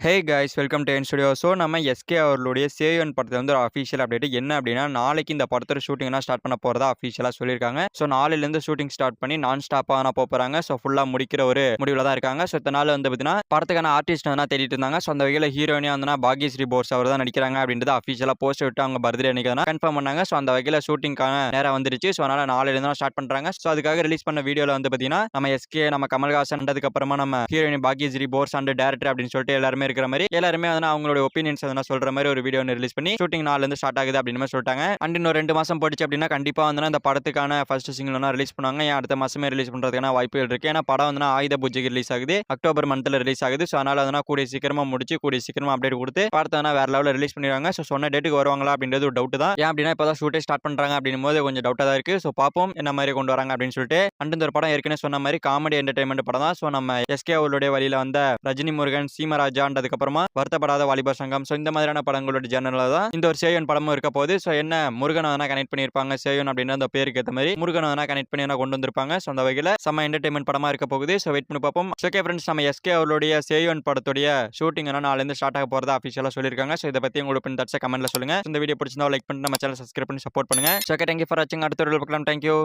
Hey guys welcome to N studio. So நம்ம SK அவர்களுடைய சேவன் படத்தை வந்து ஒரு அஃபீஷியல் அப்டேட் என்ன அப்படின்னா, நாளைக்கு இந்த படத்தோட ஷூட்டிங்லாம் ஸ்டார்ட் பண்ண போகிறதா அஃபீஷியலாக சொல்லியிருக்காங்க. ஸோ நாளையிலேருந்து ஷூட்டிங் ஸ்டார்ட் பண்ணி நான் ஸ்டாப்பாக தான் போகிறாங்க. ஸோ ஃபுல்லாக முடிக்கிற ஒரு முடிவில் தான் இருக்காங்க. ஸோ இத்தனை நாள் வந்து பார்த்தீங்கன்னா படத்துக்கான ஆர்டிஸ்ட் வந்து தேடிட்டு இருந்தாங்க. ஸோ அந்த வகையில் ஹீரோயினியாக வந்து பாக்யஸ்ரீ போஸ் அவர் தான் நடிக்கிறாங்க அப்படின்றது அஃபீஷியலாக போஸ்ட் விட்டு அவங்க பர்த்டே அன்னைக்கு தான் கன்ஃபார்ம் பண்ணாங்க. ஸோ அந்த வகையில் ஷூட்டிங்கான நேரம் வந்துருச்சு. ஸோ அதனால் நாளையிலேருந்து ஸ்டார்ட் பண்ணுறாங்க. ஸோ அதுக்காக ரிலீஸ் பண்ண வீடியோவில் வந்து பார்த்தீங்கன்னா நம்ம எஸ்கே நம்ம கமல்ஹாசன் அதுக்கப்புறமா நம்ம heroine Bhagyashree Bose and director அப்படின்னு சொல்லிட்டு எல்லாருமே இருக்கிற மாதிரி எல்லாருமே அவங்களோட ஒப்பீனியன்ஸ் சொல்ற மாதிரி ஒரு வீடியோ ரிலீஸ் பண்ணி ஷூட்டிங் நாள்ல இருந்து ஸ்டார்ட் ஆகுது அப்படின்னு சொல்லிட்டாங்க. அண்ட் இன்னும் 2 மாசம் போயிடுச்சு அப்படின்னா கண்டிப்பா இந்த படத்துக்கான ஃபர்ஸ்ட் சிங்கிள் ரிலீஸ் பண்ணுவாங்க. ஏன் அடுத்த மாசமே ரிலீஸ் பண்றதுக்கான வாய்ப்புகள் இருக்கு. ஏன்னா படம் ஆயுத பூஜைக்கு ரிலீஸ் ஆகுது, அக்டோபர் மந்த்ல ரிலீஸ் ஆகுது. ஸோ அதனால கூடிய சீக்கிரமா முடிச்சு கூடிய சீக்கிரமா அப்டேட் கொடுத்து படத்தை வேற லெவலில் ரிலீஸ் பண்ணிடுவாங்க. ஸோ சொன்ன டேட்டுக்கு வருவாங்களா அப்படின்றது ஒரு டவுட் தான். ஏன் அப்படின்னா இப்பதான் ஷூட்டே ஸ்டார்ட் பண்றாங்க அப்படின்னும் போது கொஞ்சம் டவுட்டா தான் இருக்கு. ஸோ பார்ப்போம் என்ன மாதிரி கொண்டு வராங்க அப்படின்னு சொல்லிட்டு. அண்ட் இந்த ஒரு படம் ஏற்கனவே சொன்ன மாதிரி காமெடி என்டர்டைன்மெண்ட் படம் தான். ஸோ நம்ம எஸ்கே அவர்களுடைய வழியில வந்த ரஜினி முருகன், சீமராஜா அதுக்கப்புறமா வருத்தப்படாத வாலிபர் சங்கம், ஸோ இந்த மாதிரியான படங்களோட ஜேர்னல்ல தான் இந்த ஒரு சேவன் படமும் இருக்க போகுது. ஸோ என்ன முருகனை கனெக்ட் பண்ணியிருப்பாங்க, சேவன் அப்படின்ற அந்த பேருக்கு ஏற்ற மாதிரி முருகனை கனெக்ட் பண்ணி கொண்டு வந்திருப்பாங்க. ஸோ அந்த வகையில் செம்ம என்டர்டைன்மெண்ட் படமா இருக்க போகுது. ஸோ வெயிட் பண்ணி பார்ப்போம். ஓகே ஃப்ரெண்ட்ஸ், நம்ம எஸ்கே அவருடைய சேவன் படத்துடைய ஷூட்டிங் நாளிலிருந்து ஸ்டார்ட் ஆக போறதா அஃபிஷியலாக சொல்லியிருக்காங்க. ஸோ இதை பத்தி உங்களுக்கு தட்ச கமெண்ட்ல சொல்லுங்க. இந்த வீடியோ பிடிச்சிருந்தா லைக் பண்ணி நம்ம சேனல் சப்ஸ்கிரைப் பண்ணி சப்போர்ட் பண்ணுங்க. ஓகே, தேங்க்யூ ஃபார் வாட்சிங். அடுத்த வீடியோவில் பார்க்கலாம். தேங்க்யூ.